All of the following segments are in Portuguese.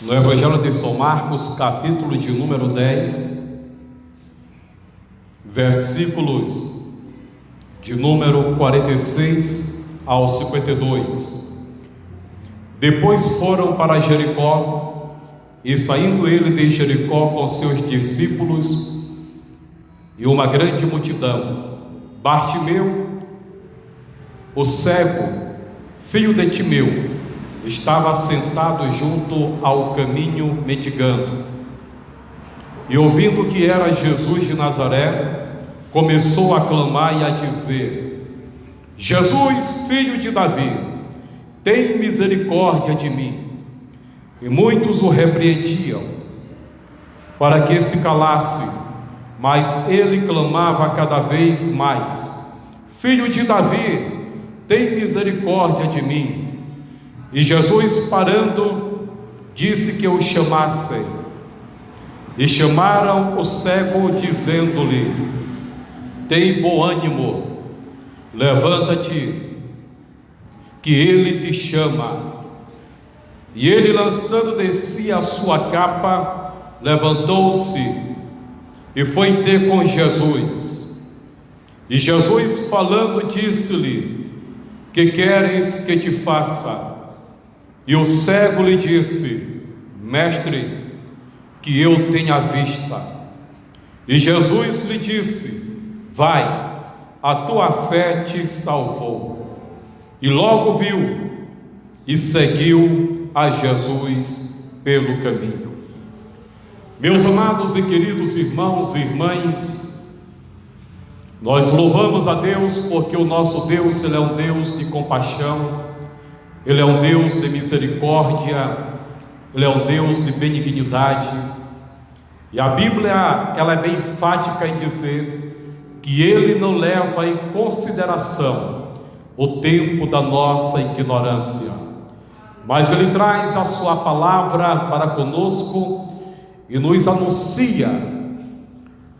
No Evangelho de São Marcos, capítulo de número 10, versículos de número 46 ao 52. Depois foram para Jericó, e saindo ele de Jericó com seus discípulos e uma grande multidão, Bartimeu, o cego, filho de Timeu, estava sentado junto ao caminho mendigando. E ouvindo que era Jesus de Nazaré, começou a clamar e a dizer: Jesus, filho de Davi, tem misericórdia de mim. E muitos o repreendiam para que se calasse, mas ele clamava cada vez mais: Filho de Davi, tem misericórdia de mim. E Jesus, parando, disse que o chamassem. E chamaram o cego, dizendo-lhe: tem bom ânimo, levanta-te, que ele te chama. E ele, lançando de si a sua capa, levantou-se e foi ter com Jesus. E Jesus, falando, disse-lhe: que queres que te faça? E o cego lhe disse: Mestre, que eu tenha vista. E Jesus lhe disse: vai, a tua fé te salvou. E logo viu e seguiu a Jesus pelo caminho. Meus amados e queridos irmãos e irmãs, nós louvamos a Deus porque o nosso Deus, Ele é um Deus de compaixão, Ele é um Deus de misericórdia, Ele é um Deus de benignidade. E a Bíblia, ela é bem enfática em dizer que Ele não leva em consideração o tempo da nossa ignorância, mas Ele traz a sua palavra para conosco e nos anuncia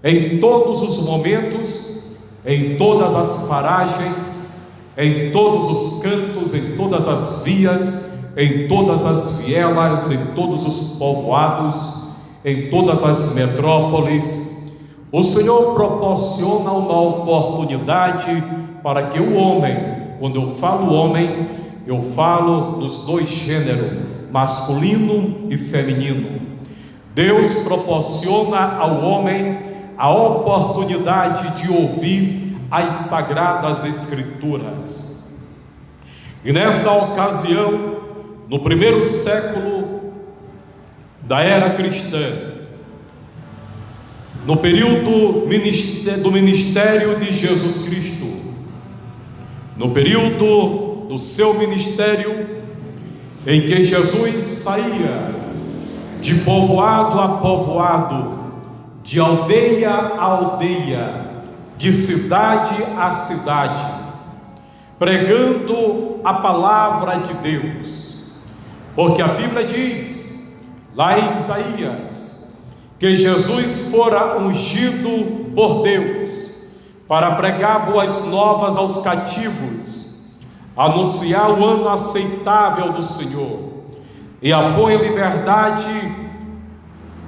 em todos os momentos, em todas as paragens, em todos os cantos, em todas as vias, em todas as vielas, em todos os povoados, em todas as metrópoles. O Senhor proporciona uma oportunidade para que o homem, quando eu falo homem, eu falo dos dois gêneros, masculino e feminino. Deus proporciona ao homem a oportunidade de ouvir as Sagradas Escrituras. E nessa ocasião, no primeiro século da era cristã, no período do ministério de Jesus Cristo, no período do seu ministério, em que Jesus saía de povoado a povoado, de aldeia a aldeia, de cidade a cidade, pregando a palavra de Deus, porque a Bíblia diz, lá em Isaías, que Jesus fora ungido por Deus, para pregar boas novas aos cativos, anunciar o ano aceitável do Senhor, e a pôr em liberdade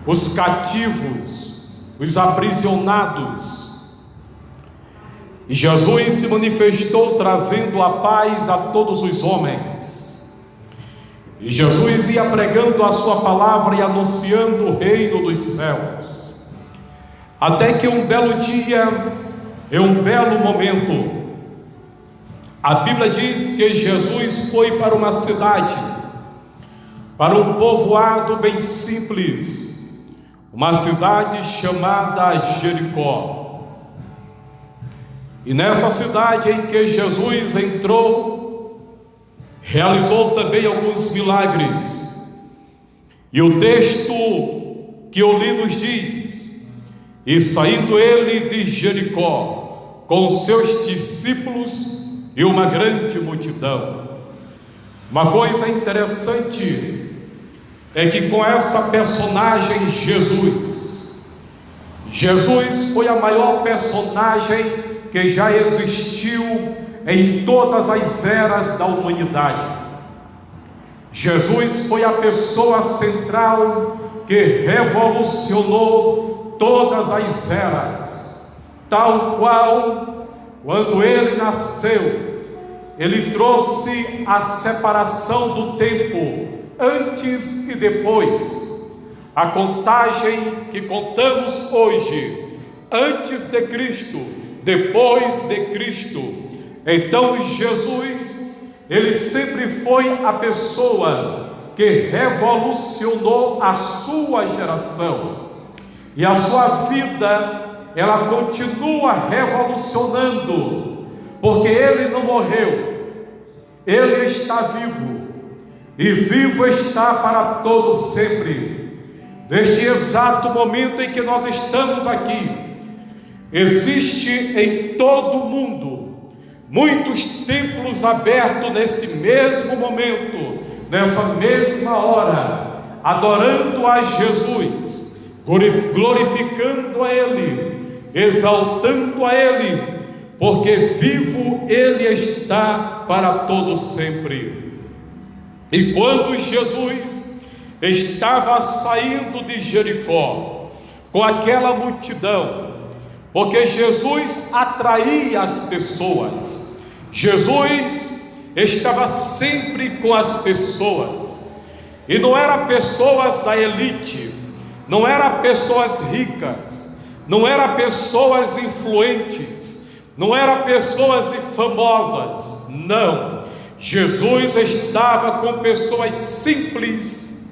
os cativos, os aprisionados. E Jesus se manifestou trazendo a paz a todos os homens. E Jesus ia pregando a sua palavra e anunciando o reino dos céus. Até que um belo dia, em um belo momento, a Bíblia diz que Jesus foi para uma cidade, para um povoado bem simples, uma cidade chamada Jericó. E nessa cidade em que Jesus entrou, realizou também alguns milagres. E o texto que eu li nos diz: e saindo ele de Jericó com seus discípulos e uma grande multidão. Uma coisa interessante é que com essa personagem Jesus foi a maior personagem que já existiu em todas as eras da humanidade. Jesus foi a pessoa central que revolucionou todas as eras, tal qual, quando ele nasceu, ele trouxe a separação do tempo, antes e depois. A contagem que contamos hoje, antes de Cristo, depois de Cristo. Então Jesus, ele sempre foi a pessoa que revolucionou a sua geração, e a sua vida, ela continua revolucionando, porque ele não morreu, ele está vivo, e vivo está para todos sempre. Neste exato momento em que nós estamos aqui, existe em todo o mundo muitos templos abertos neste mesmo momento, nessa mesma hora, adorando a Jesus, glorificando a Ele, exaltando a Ele, porque vivo Ele está para todos sempre. E quando Jesus estava saindo de Jericó, com aquela multidão, porque Jesus atraía as pessoas, Jesus estava sempre com as pessoas, e não eram pessoas da elite, não eram pessoas ricas, não eram pessoas influentes, não eram pessoas famosas, não. Jesus estava com pessoas simples,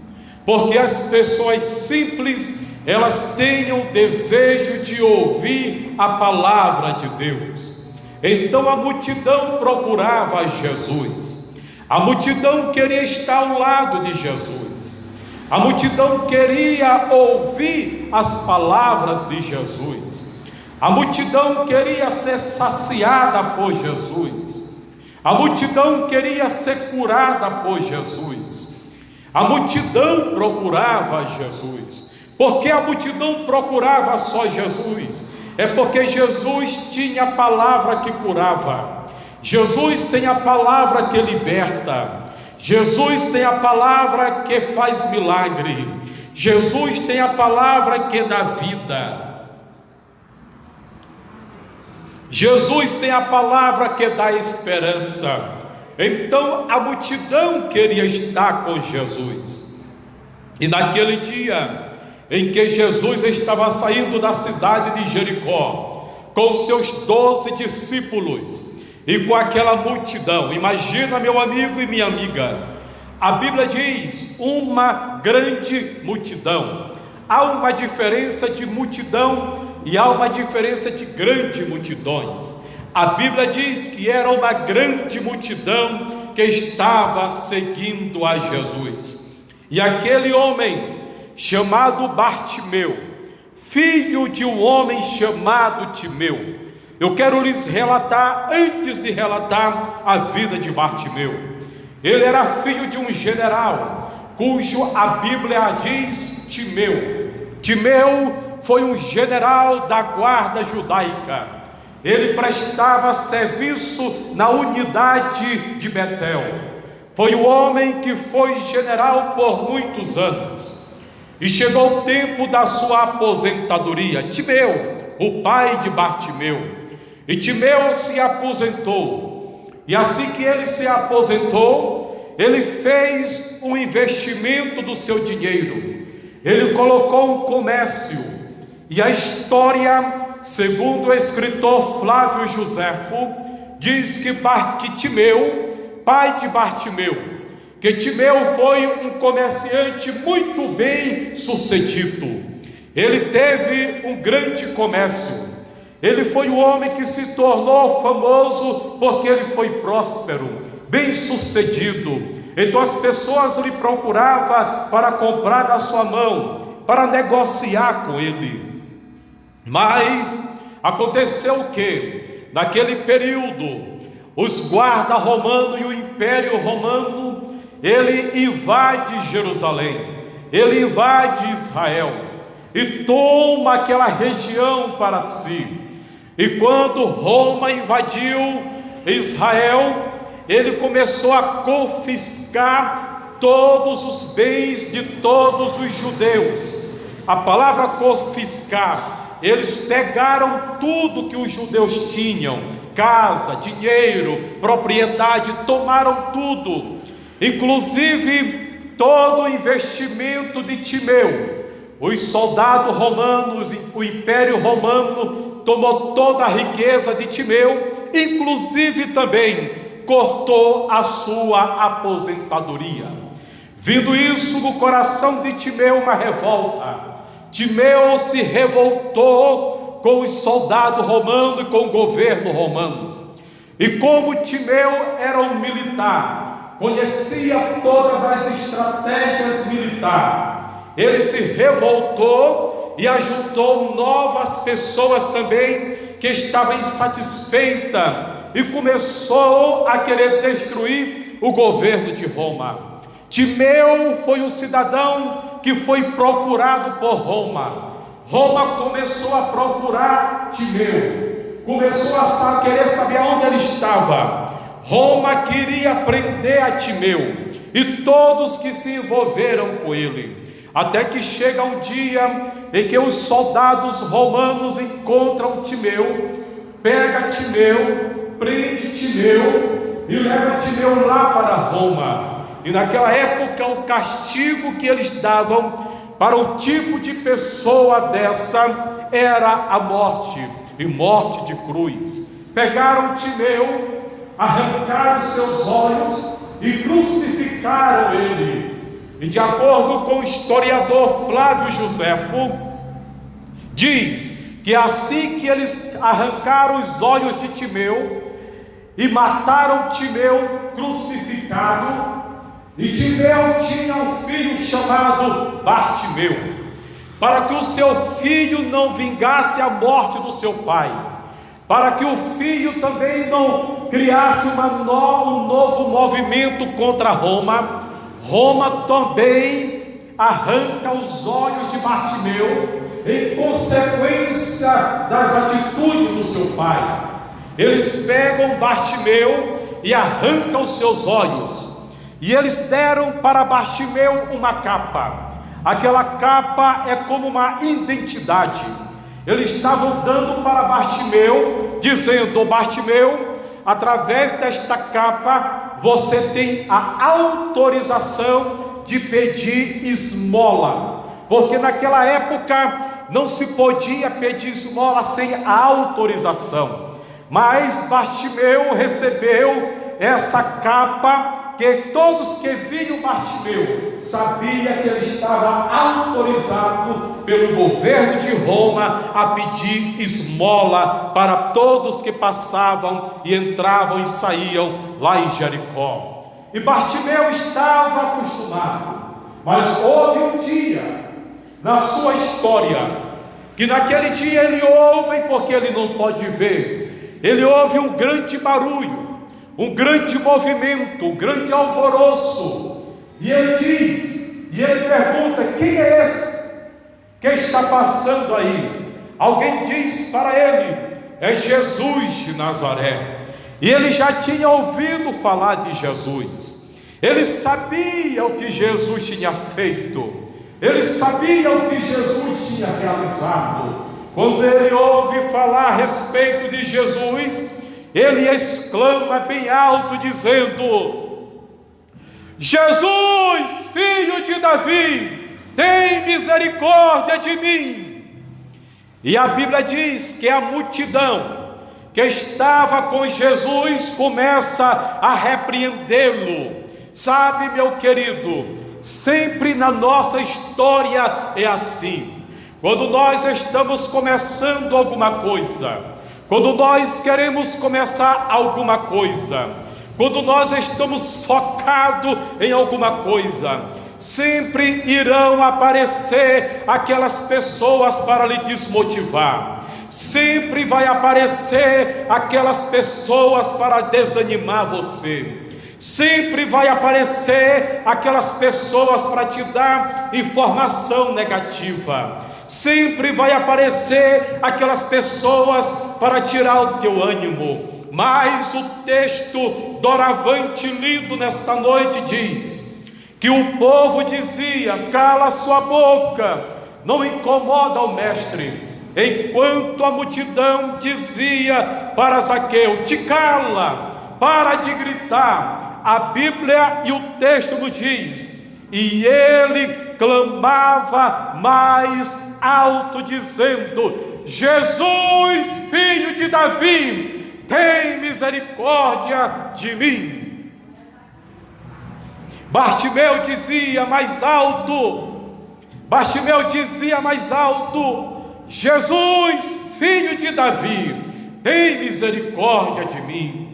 porque as pessoas simples, elas têm o desejo de ouvir a palavra de Deus. Então a multidão procurava Jesus, a multidão queria estar ao lado de Jesus, a multidão queria ouvir as palavras de Jesus, a multidão queria ser saciada por Jesus, a multidão queria ser curada por Jesus, a multidão procurava Jesus. Porque a multidão procurava só Jesus? É porque Jesus tinha a palavra que curava, Jesus tem a palavra que liberta, Jesus tem a palavra que faz milagre, Jesus tem a palavra que dá vida, Jesus tem a palavra que dá esperança. Então a multidão queria estar com Jesus. E naquele dia em que Jesus estava saindo da cidade de Jericó, com seus 12 discípulos e com aquela multidão, imagina, meu amigo e minha amiga, a Bíblia diz uma grande multidão. Há uma diferença de multidão e há uma diferença de grandes multidões. A Bíblia diz que era uma grande multidão que estava seguindo a Jesus. E aquele homem chamado Bartimeu, filho de um homem chamado Timeu. Eu quero lhes relatar, antes de relatar a vida de Bartimeu. Ele era filho de um general, cujo a Bíblia diz Timeu. Timeu foi um general da guarda judaica. Ele prestava serviço na unidade de Betel. Foi o homem que foi general por muitos anos. E chegou o tempo da sua aposentadoria. Timeu, o pai de Bartimeu. E Timeu se aposentou. E assim que ele se aposentou, ele fez um investimento do seu dinheiro. Ele colocou um comércio. E a história, segundo o escritor Flávio Joséfo, diz que Timeu, pai de Bartimeu, que Timeu foi um comerciante muito bem sucedido. Ele teve um grande comércio. Ele foi o homem que se tornou famoso porque ele foi próspero, bem sucedido. Então as pessoas lhe procuravam para comprar da sua mão, para negociar com ele. Mas aconteceu o que? Naquele período, os guardas romanos e o Império Romano, ele invade Jerusalém, ele invade Israel e toma aquela região para si. E quando Roma invadiu Israel, ele começou a confiscar todos os bens de todos os judeus. A palavra confiscar, eles pegaram tudo que os judeus tinham, casa, dinheiro, propriedade, tomaram tudo, inclusive todo o investimento de Timeu. Os soldados romanos, o Império Romano tomou toda a riqueza de Timeu, inclusive também cortou a sua aposentadoria. Vindo isso no coração de Timeu, uma revolta. Timeu se revoltou com os soldados romanos e com o governo romano. E como Timeu era um militar, conhecia todas as estratégias militares, ele se revoltou e ajudou novas pessoas também que estavam insatisfeitas e começou a querer destruir o governo de Roma. Timeu foi um cidadão que foi procurado por Roma. Roma começou a procurar Timeu, começou a querer saber onde ele estava. Roma queria prender a Timeu e todos que se envolveram com ele, até que chega um dia em que os soldados romanos encontram Timeu, pega Timeu, prende Timeu e leva Timeu lá para Roma. E naquela época o castigo que eles davam para um tipo de pessoa dessa era a morte, e morte de cruz. Pegaram Timeu, arrancaram seus olhos e crucificaram ele. E de acordo com o historiador Flávio Joséfo, diz que assim que eles arrancaram os olhos de Timeu e mataram Timeu crucificado, e Timeu tinha um filho chamado Bartimeu, para que o seu filho não vingasse a morte do seu pai, para que o filho também não criasse um novo movimento contra Roma. Roma também arranca os olhos de Bartimeu em consequência das atitudes do seu pai. Eles pegam Bartimeu e arrancam os seus olhos, e eles deram para Bartimeu uma capa. Aquela capa é como uma identidade. Eles estavam dando para Bartimeu, dizendo: Bartimeu, através desta capa você tem a autorização de pedir esmola, porque naquela época não se podia pedir esmola sem a autorização. Mas Bartimeu recebeu essa capa, que todos que viam Bartimeu sabiam que ele estava autorizado pelo governo de Roma a pedir esmola para todos que passavam e entravam e saíam lá em Jericó. E Bartimeu estava acostumado, mas houve um dia na sua história que naquele dia ele ouve, porque ele não pode ver, ele ouve um grande barulho, um grande movimento, um grande alvoroço, e ele diz, e ele pergunta: quem é esse que está passando aí? Alguém diz para ele: é Jesus de Nazaré. E ele já tinha ouvido falar de Jesus, ele sabia o que Jesus tinha feito, ele sabia o que Jesus tinha realizado. Quando ele ouve falar a respeito de Jesus, ele exclama bem alto, dizendo: Jesus, filho de Davi, tem misericórdia de mim. E a Bíblia diz que a multidão que estava com Jesus começa a repreendê-lo. Sabe, meu querido, sempre na nossa história é assim. Quando nós estamos começando alguma coisa, quando nós queremos começar alguma coisa, quando nós estamos focados em alguma coisa, sempre irão aparecer aquelas pessoas para lhe desmotivar, sempre vai aparecer aquelas pessoas para desanimar você, sempre vai aparecer aquelas pessoas para te dar informação negativa, sempre vai aparecer aquelas pessoas para tirar o teu ânimo. Mas o texto doravante lido nesta noite diz que o povo dizia: cala sua boca, não incomoda o mestre. Enquanto a multidão dizia para Zaqueu: te cala, para de gritar. A Bíblia e o texto nos diz: e ele clamava mais alto, dizendo: Jesus, filho de Davi, tem misericórdia de mim. Bartimeu dizia mais alto: Jesus, filho de Davi, tem misericórdia de mim.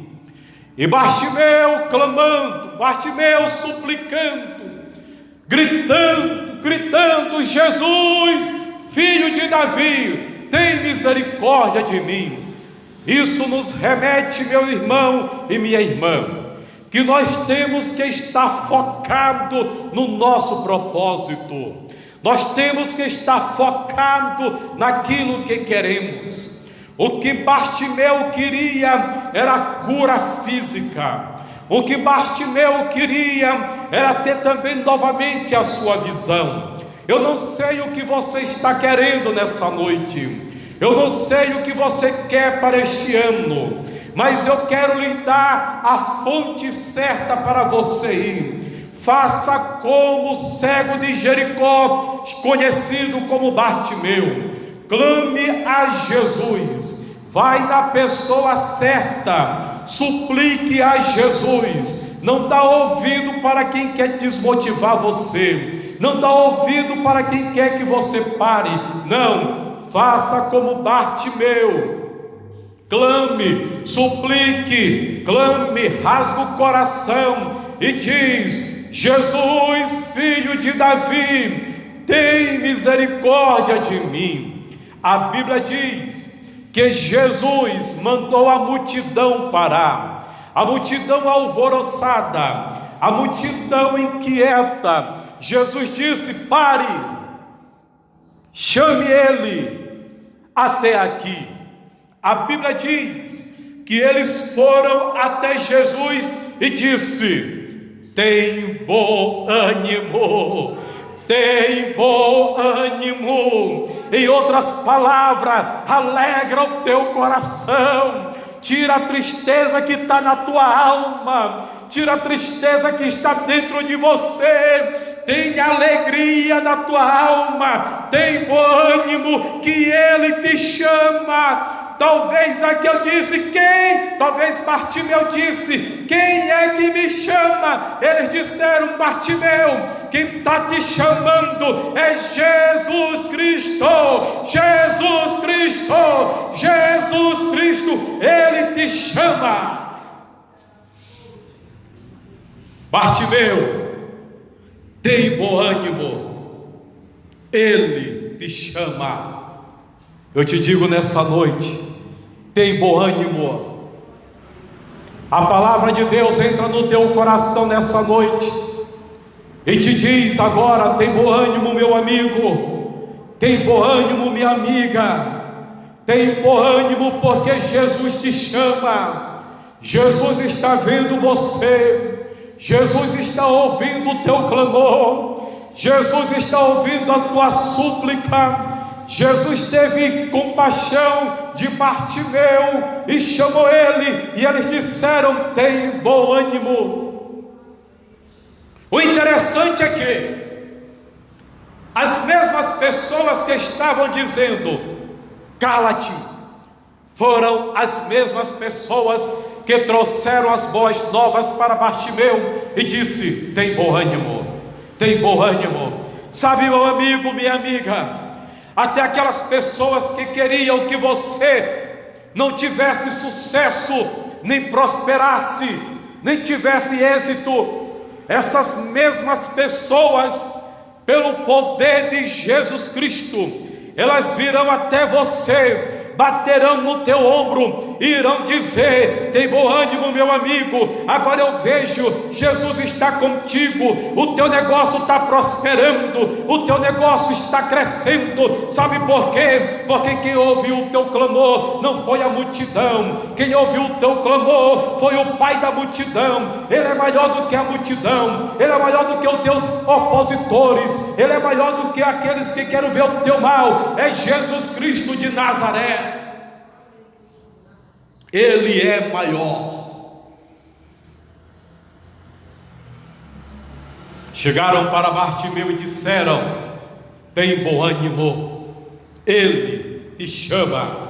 E Bartimeu clamando, Bartimeu suplicando, gritando: Jesus, filho de Davi, tem misericórdia de mim. Isso nos remete, meu irmão e minha irmã, que nós temos que estar focado no nosso propósito. Nós temos que estar focado naquilo que queremos. O que Bartimeu queria era cura física. O que Bartimeu queria era ter também novamente a sua visão. Eu não sei o que você está querendo nessa noite. Eu não sei o que você quer para este ano, mas eu quero lhe dar a fonte certa para você ir. Faça como o cego de Jericó, conhecido como Bartimeu. Clame a Jesus, vai na pessoa certa, suplique a Jesus. Não dá ouvido para quem quer desmotivar você, não dá ouvido para quem quer que você pare. Não, faça como Bartimeu, clame, suplique, clame, rasga o coração e diz: Jesus, filho de Davi, tem misericórdia de mim. A Bíblia diz que Jesus mandou a multidão parar, a multidão alvoroçada, a multidão inquieta. Jesus disse: pare, chame ele até aqui. A Bíblia diz que eles foram até Jesus e disse: tem bom ânimo, tem bom ânimo. Em outras palavras, alegra o teu coração, tira a tristeza que está na tua alma, tira a tristeza que está dentro de você, tem alegria na tua alma, tem bom ânimo, que Ele te chama. Talvez aqui eu disse: quem? Talvez Bartimeu disse: quem é que me chama? Eles disseram: Bartimeu, quem está te chamando é Jesus Cristo, Jesus Cristo, Jesus Cristo, Ele te chama. Bartimeu, tem bom ânimo, Ele te chama. Eu te digo nessa noite: tem bom ânimo. A palavra de Deus entra no teu coração nessa noite e te diz agora: tem bom ânimo, meu amigo, tem bom ânimo, minha amiga, tem bom ânimo, porque Jesus te chama. Jesus está vendo você, Jesus está ouvindo o teu clamor, Jesus está ouvindo a tua súplica. Jesus teve compaixão de Bartimeu e chamou ele, e eles disseram: tem bom ânimo. O interessante é que as mesmas pessoas que estavam dizendo: cala-te, foram as mesmas pessoas que trouxeram as boas novas para Bartimeu e disse: tem bom ânimo, tem bom ânimo. Sabe, meu amigo, minha amiga, até aquelas pessoas que queriam que você não tivesse sucesso, nem prosperasse, nem tivesse êxito, essas mesmas pessoas, pelo poder de Jesus Cristo, elas virão até você, baterão no teu ombro irão dizer: tem bom ânimo, meu amigo, agora eu vejo, Jesus está contigo, o teu negócio está prosperando, o teu negócio está crescendo. Sabe por quê? Porque quem ouviu o teu clamor não foi a multidão, quem ouviu o teu clamor foi o Pai da multidão. Ele é maior do que a multidão, Ele é maior do que os teus opositores, Ele é maior do que aqueles que querem ver o teu mal. É Jesus Cristo de Nazaré, Ele é maior. Chegaram para Bartimeu e disseram: tem bom ânimo, Ele te chama.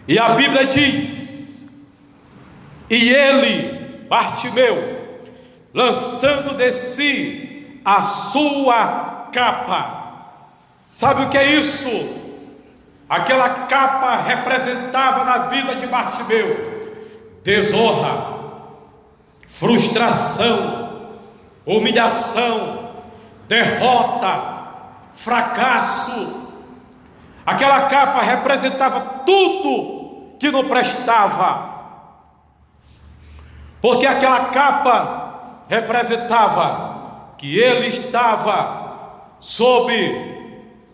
E a Bíblia diz: e ele, Bartimeu, lançando de si a sua capa. Sabe o que é isso? Aquela capa representava na vida de Bartimeu desonra, frustração, humilhação, derrota, fracasso. Aquela capa representava tudo que não prestava, porque aquela capa representava que ele estava sob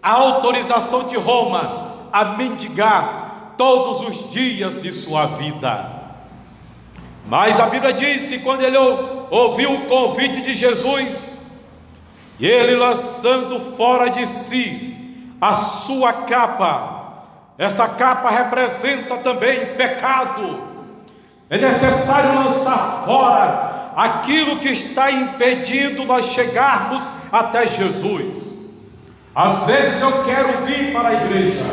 a autorização de Roma a mendigar todos os dias de sua vida. Mas a Bíblia diz que quando ele ouviu o convite de Jesus, e ele lançando fora de si a sua capa, essa capa representa também pecado. É necessário lançar fora aquilo que está impedindo nós chegarmos até Jesus. Às vezes eu quero vir para a igreja,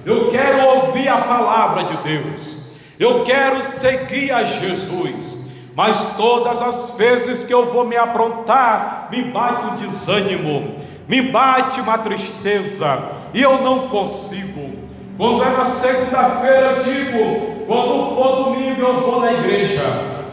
eu quero ouvir a palavra de Deus, eu quero seguir a Jesus, mas todas as vezes que eu vou me aprontar, me bate um desânimo, me bate uma tristeza, e eu não consigo. Quando é na segunda-feira eu digo: quando for domingo eu vou na igreja,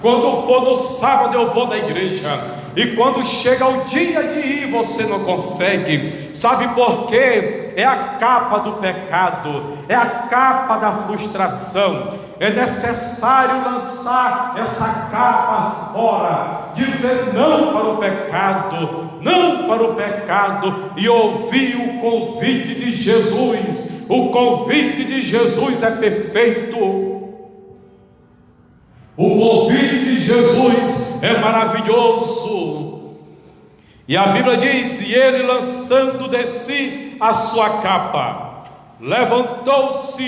quando for no sábado eu vou na igreja. E quando chega o dia de ir, você não consegue. Sabe por quê? É a capa do pecado, é a capa da frustração. É necessário lançar essa capa fora, dizer não para o pecado, não para o pecado, e ouvir o convite de Jesus. O convite de Jesus é perfeito. O convite de Jesus é maravilhoso. E a Bíblia diz: e ele, lançando de si a sua capa, levantou-se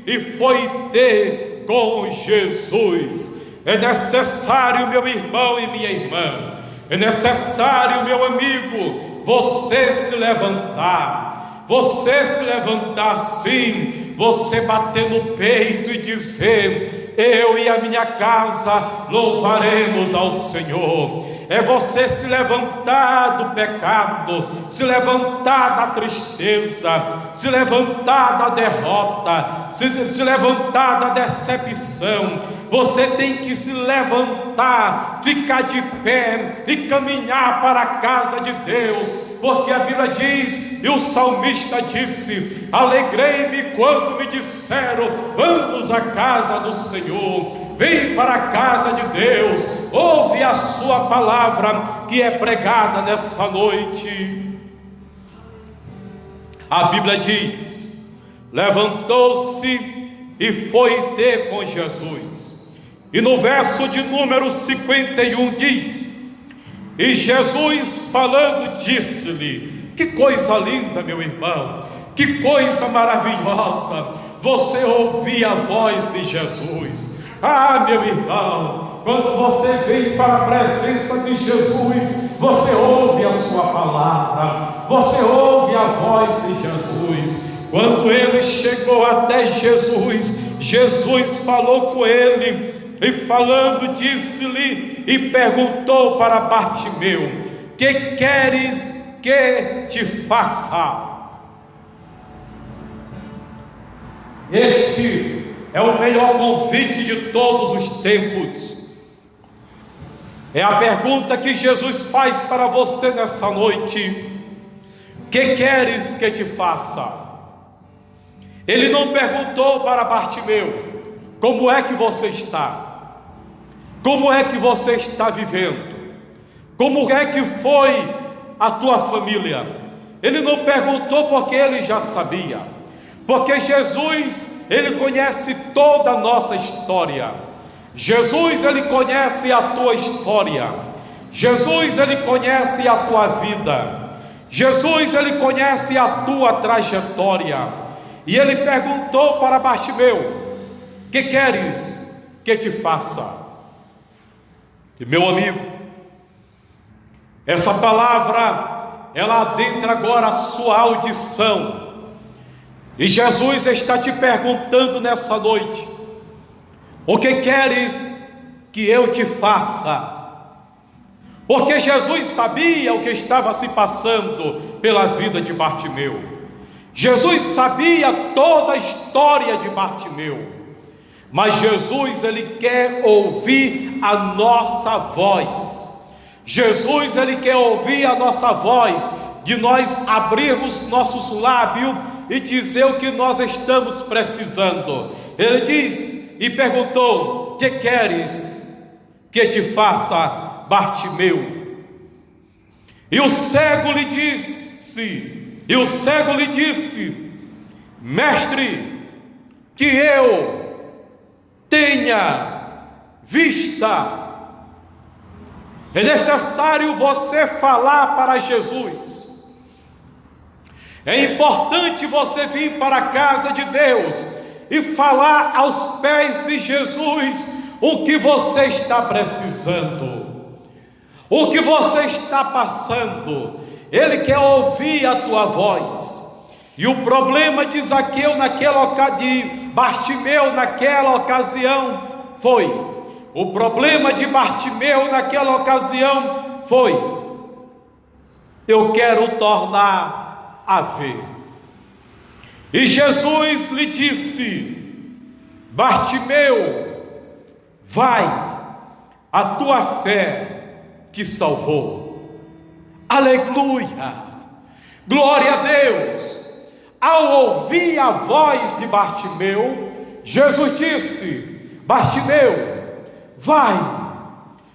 e foi ter com Jesus. É necessário, meu irmão e minha irmã, é necessário, meu amigo, você se levantar. Você se levantar sim, você bater no peito e dizer: eu e a minha casa louvaremos ao Senhor. É você se levantar do pecado, se levantar da tristeza, se levantar da derrota, se levantar da decepção. Você tem que se levantar, ficar de pé e caminhar para a casa de Deus, porque a Bíblia diz, e o salmista disse: alegrei-me quando me disseram: vamos à casa do Senhor. Vem para a casa de Deus, ouve a sua palavra que é pregada nessa noite. A Bíblia diz: levantou-se e foi ter com Jesus. E no verso de número 51 diz: e Jesus falando disse-lhe... Que coisa linda, meu irmão, que coisa maravilhosa você ouvir a voz de Jesus. Ah, meu irmão, quando você vem para a presença de Jesus, você ouve a sua palavra, você ouve a voz de Jesus. Quando ele chegou até Jesus, Jesus falou com ele, e falando disse-lhe, e perguntou para Bartimeu: que queres que te faça? Este é o melhor convite de todos os tempos. É a pergunta que Jesus faz para você nessa noite: que queres que te faça? Ele não perguntou para Bartimeu: como é que você está? Como é que você está vivendo? Como é que foi a tua família? Ele não perguntou porque ele já sabia. Porque Jesus, ele conhece toda a nossa história. Jesus, ele conhece a tua história. Jesus, ele conhece a tua vida. Jesus, ele conhece a tua trajetória. E ele perguntou para Bartimeu: que queres que te faça? E meu amigo, essa palavra, ela adentra agora a sua audição. E Jesus está te perguntando nessa noite: o que queres que eu te faça? Porque Jesus sabia o que estava se passando pela vida de Bartimeu. Jesus sabia toda a história de Bartimeu. Mas Jesus, ele quer ouvir a nossa voz. Jesus, ele quer ouvir a nossa voz, de nós abrirmos nossos lábios e dizer o que nós estamos precisando. Ele diz e perguntou: que queres que te faça, Bartimeu? E o cego lhe disse: mestre, que eu tenha vista. É necessário você falar para Jesus. É importante você vir para a casa de Deus e falar aos pés de Jesus o que você está precisando, o que você está passando. Ele quer ouvir a tua voz. E o problema de Zaqueu de Bartimeu naquela ocasião foi: o problema de Bartimeu naquela ocasião foi: eu quero tornar a ver. E Jesus lhe disse: Bartimeu, vai, a tua fé te salvou. Aleluia, glória a Deus. Ao ouvir a voz de Bartimeu, Jesus disse: Bartimeu, vai,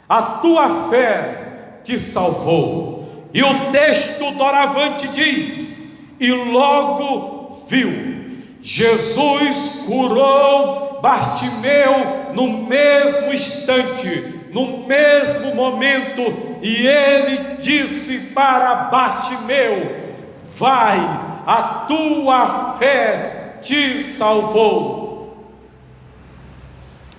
a tua fé te salvou. E o texto doravante diz: e logo viu. Jesus curou Bartimeu no mesmo instante, no mesmo momento, e ele disse para Bartimeu: vai, a tua fé te salvou.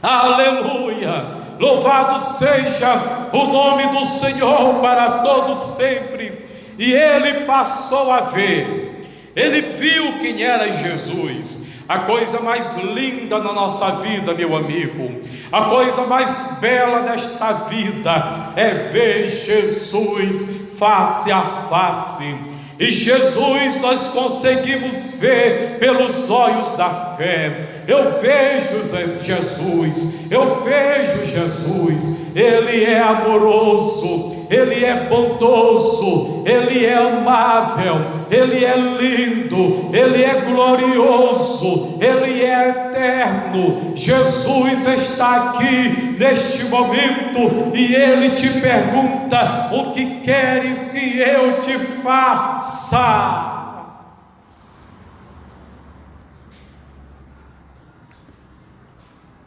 Aleluia, louvado seja o nome do Senhor para todos sempre. E ele passou a ver, ele viu quem era Jesus. A coisa mais linda na nossa vida, meu amigo, a coisa mais bela desta vida é ver Jesus face a face. E Jesus nós conseguimos ver pelos olhos da fé. Eu vejo Jesus, eu vejo Jesus. Ele é amoroso, Ele é bondoso, Ele é amável, Ele é lindo, Ele é glorioso, Ele é eterno. Jesus está aqui neste momento e Ele te pergunta: o que queres que eu te faça?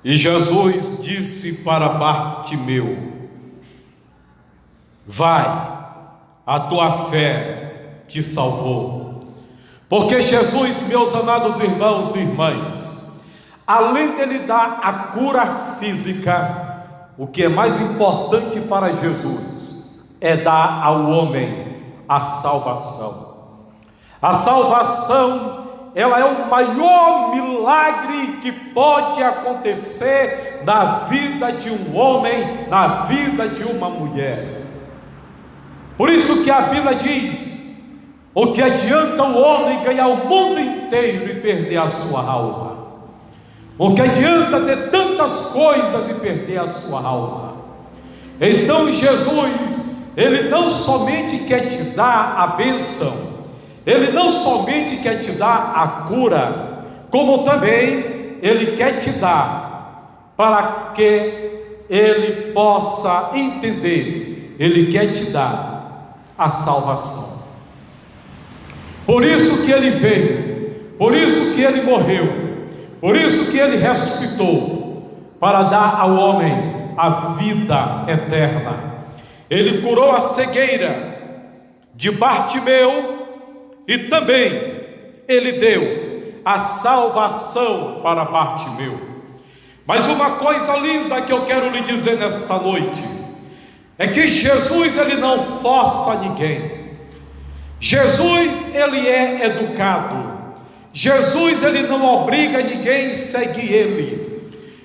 E Jesus disse para Bartimeu: vai, a tua fé te salvou. Porque Jesus, meus amados irmãos e irmãs, além dele dar a cura física, o que é mais importante para Jesus é dar ao homem a salvação. A salvação, ela é o maior milagre que pode acontecer na vida de um homem, na vida de uma mulher. Por isso que a Bíblia diz: o que adianta o homem ganhar o mundo inteiro e perder a sua alma? O que adianta ter tantas coisas e perder a sua alma? Então Jesus, Ele não somente quer te dar a bênção, Ele não somente quer te dar a cura, como também Ele quer te dar, para que Ele possa entender. Ele quer te dar a salvação. Por isso que Ele veio, por isso que Ele morreu, por isso que Ele ressuscitou, para dar ao homem a vida eterna. Ele curou a cegueira de Bartimeu e também Ele deu a salvação para Bartimeu. Mas uma coisa linda que eu quero lhe dizer nesta noite é que Jesus, Ele não força ninguém. Jesus, Ele é educado. Jesus, Ele não obriga ninguém a seguir Ele.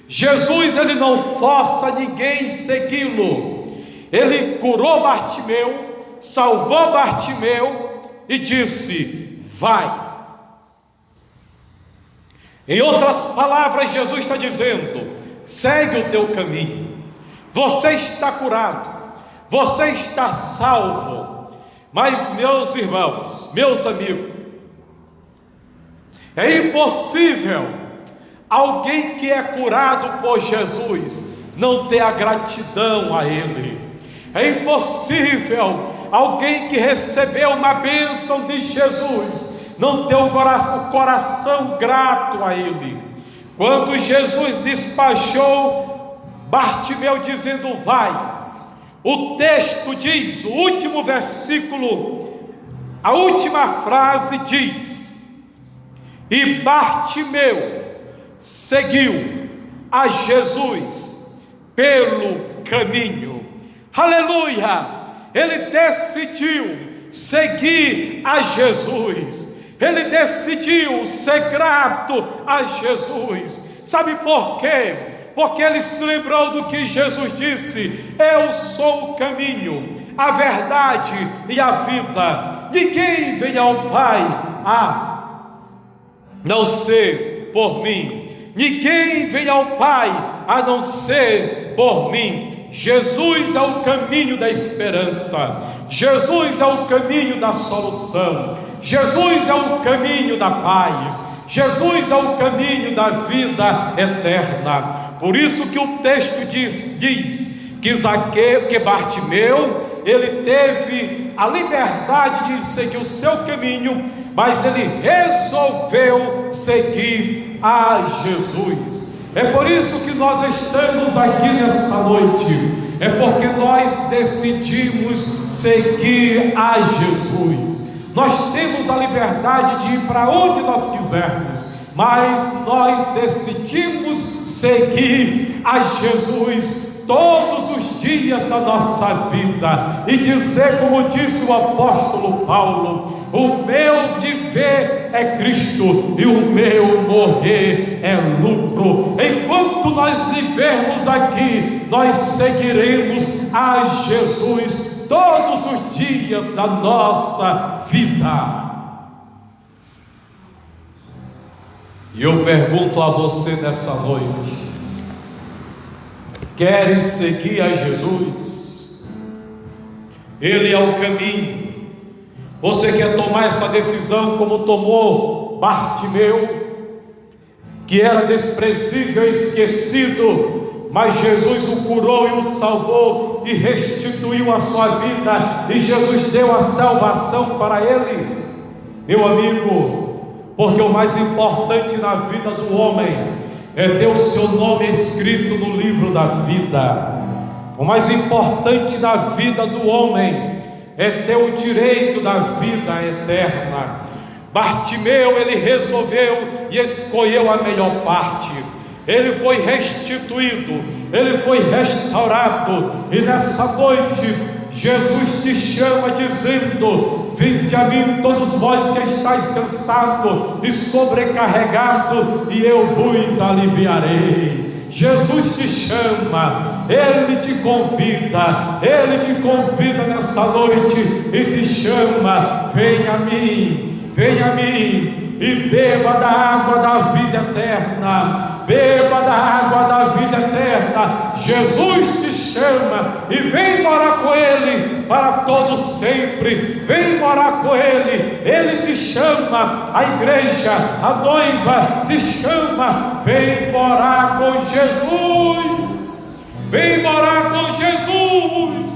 Jesus, Ele não força ninguém a segui-lo. Ele curou Bartimeu, salvou Bartimeu e disse: vai. Em outras palavras, Jesus está dizendo: segue o teu caminho. Você está curado, você está salvo. Mas, meus irmãos, meus amigos, é impossível alguém que é curado por Jesus não ter a gratidão a Ele. É impossível alguém que recebeu uma bênção de Jesus não ter o coração grato a Ele. Quando Jesus despachou Bartimeu dizendo: vai, o texto diz, o último versículo, a última frase diz: e Bartimeu seguiu a Jesus pelo caminho. Aleluia! Ele decidiu seguir a Jesus. Ele decidiu ser grato a Jesus. Sabe por quê? Porque ele se lembrou do que Jesus disse: eu sou o caminho, a verdade e a vida. Ninguém vem ao Pai a não ser por mim. Ninguém vem ao Pai a não ser por mim. Jesus é o caminho da esperança. Jesus é o caminho da solução. Jesus é o caminho da paz. Jesus é o caminho da vida eterna. Por isso que o texto diz que Bartimeu, ele teve a liberdade de seguir o seu caminho, mas ele resolveu seguir a Jesus. É por isso que nós estamos aqui nesta noite. É porque nós decidimos seguir a Jesus. Nós temos a liberdade de ir para onde nós quisermos, mas nós decidimos seguir a Jesus todos os dias da nossa vida e dizer, como disse o apóstolo Paulo: o meu viver é Cristo e o meu morrer é lucro. Enquanto nós vivermos aqui, nós seguiremos a Jesus todos os dias da nossa vida. E eu pergunto a você nessa noite: querem seguir a Jesus? Ele é o caminho. Você quer tomar essa decisão como tomou Bartimeu, que era desprezível e esquecido, mas Jesus o curou e o salvou e restituiu a sua vida, e Jesus deu a salvação para ele? Meu amigo, porque o mais importante na vida do homem é ter o seu nome escrito no livro da vida. O mais importante na vida do homem é ter o direito da vida eterna. Bartimeu, ele resolveu e escolheu a melhor parte. Ele foi restituído, ele foi restaurado, e nessa noite Jesus te chama dizendo: vinde a mim todos vós que estáis cansados e sobrecarregados, e eu vos aliviarei. Jesus te chama, Ele te convida nessa noite e te chama: venha a mim e beba da água da vida eterna. beba da água da vida eterna. Jesus te chama e vem morar com Ele para todo sempre. Vem morar com Ele. Ele te chama, a igreja, a noiva te chama. Vem morar com Jesus. Vem morar com Jesus.